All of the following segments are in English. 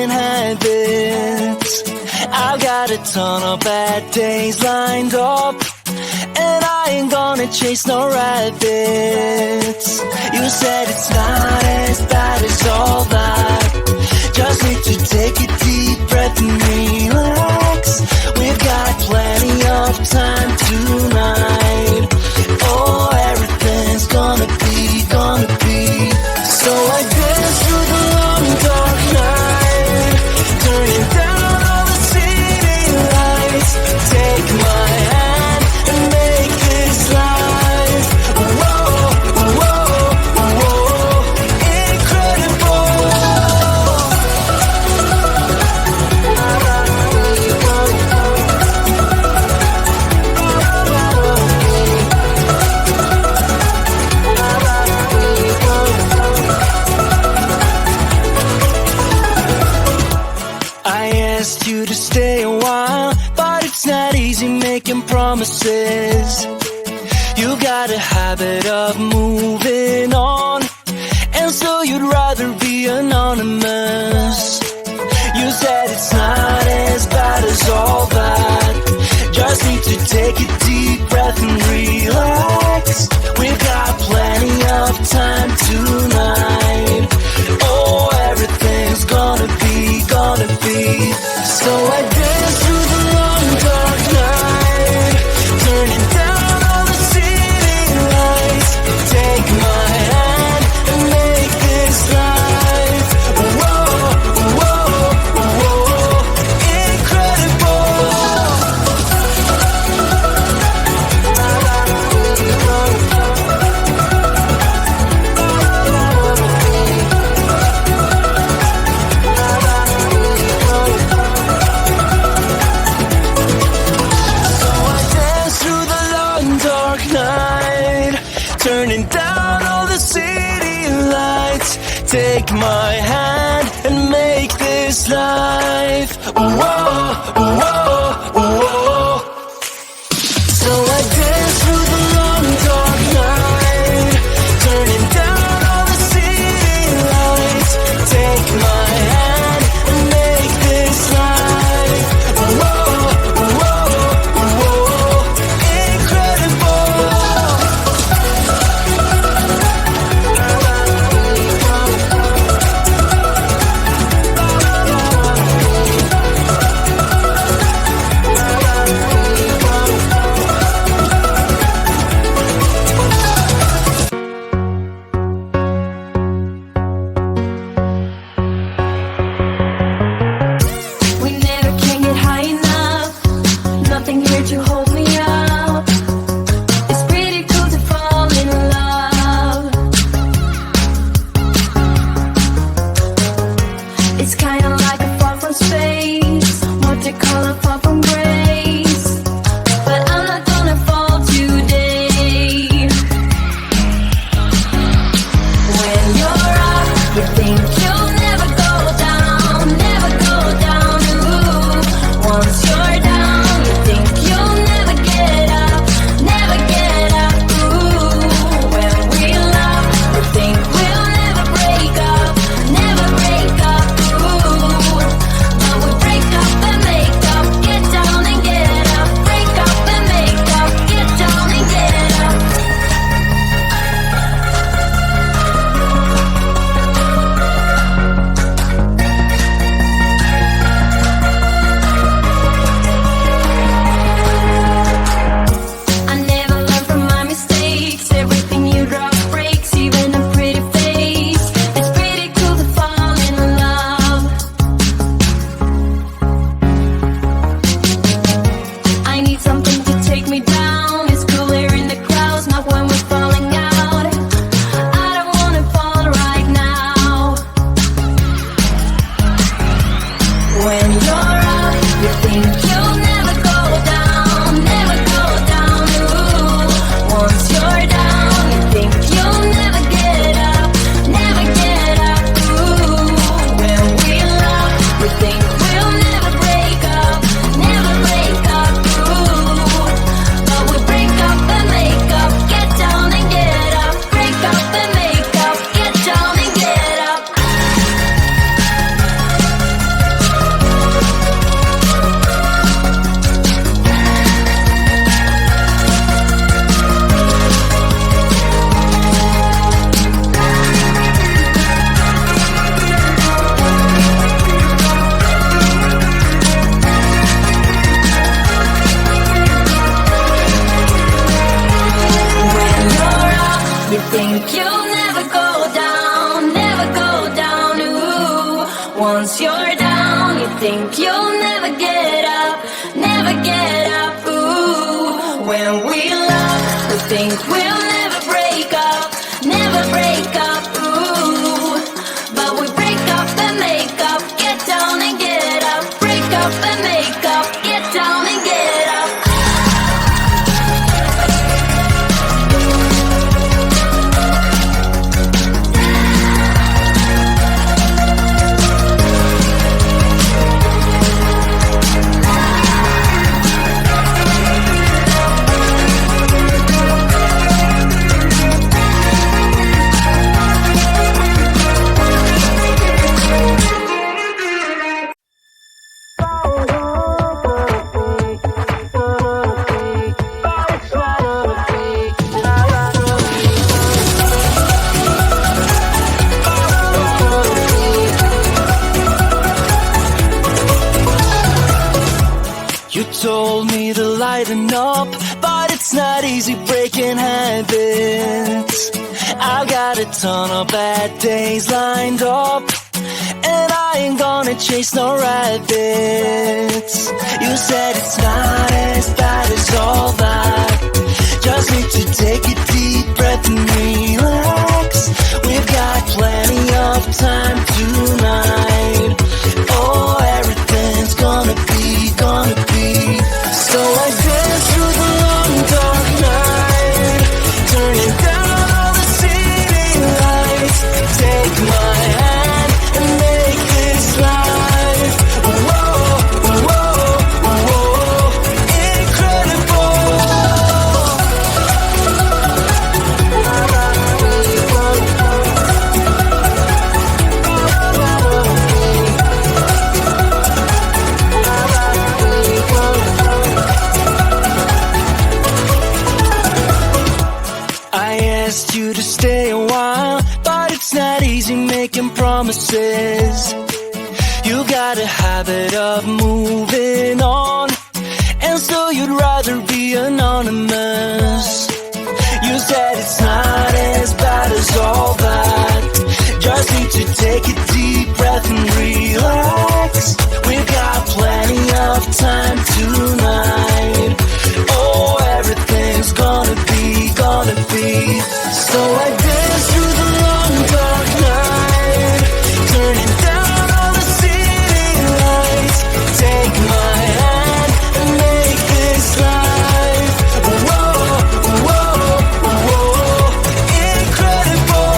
bad habits. I've got a ton of bad days lined up, and I ain't gonna chase no rabbits. You said it's not as bad as all that. Just need to take a deep breath and relax. We've got plenty of time tonight. Oh, everything's gonna be. So I dance through the long dark night, turning down all the city lights. Take my hand and make this life, whoa, whoa, whoa, incredible. I asked you to stay a while, but it's not easy making promises. You got a habit of moving on, and so you'd rather be anonymous. You said it's not as bad as all that. Just need to take a deep breath and relax. We've got plenty of time tonight. Oh, everything's gonna be. So I dance through the long dark night, turning down all the city lights. Take my hand and make this life, whoa, whoa, whoa, incredible. Turning down all the city lights. Take my hand and make this life, whoa, whoa, whoa. So I dance through the long dark night, turning down all the city lights. Take my hand and make this life, whoa, whoa, whoa, incredible. Once you're down, you think you'll never think you'll never go down, never go down, ooh. Once you're down, you think you'll never get up, never get up, ooh. When we love, we think we'll never break up, never break up, ooh. But we break up and make up, get down and get up, break up and make up, get down and get up. You told me to lighten up, but it's not easy breaking habits. I've got a ton of bad days lined up, and I ain't gonna chase no rabbits. You said it's not as bad as all that. Just need to take a deep breath and relax. We've got plenty of time tonight. Oh, everything's gonna be. So I dance through the long dark night, turning down all the city lights. Take my hand and make this life, whoa, whoa, whoa, incredible. You to stay a while, but it's not easy making promises. You got a habit of moving on, and so you'd rather be anonymous. You said it's not as bad as all that. Just need to take a deep breath and relax. We've got plenty of time tonight. Oh, everything's gonna be. So I dance through the long dark night, turning down all the city lights. Take my hand and make this life, whoa, whoa, whoa, incredible.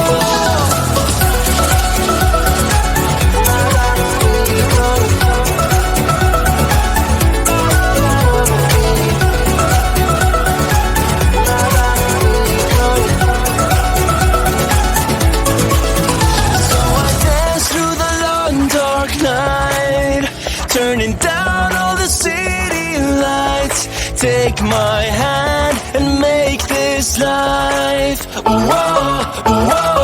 Turning down all the city lights. Take my hand and make this life, whoa, whoa.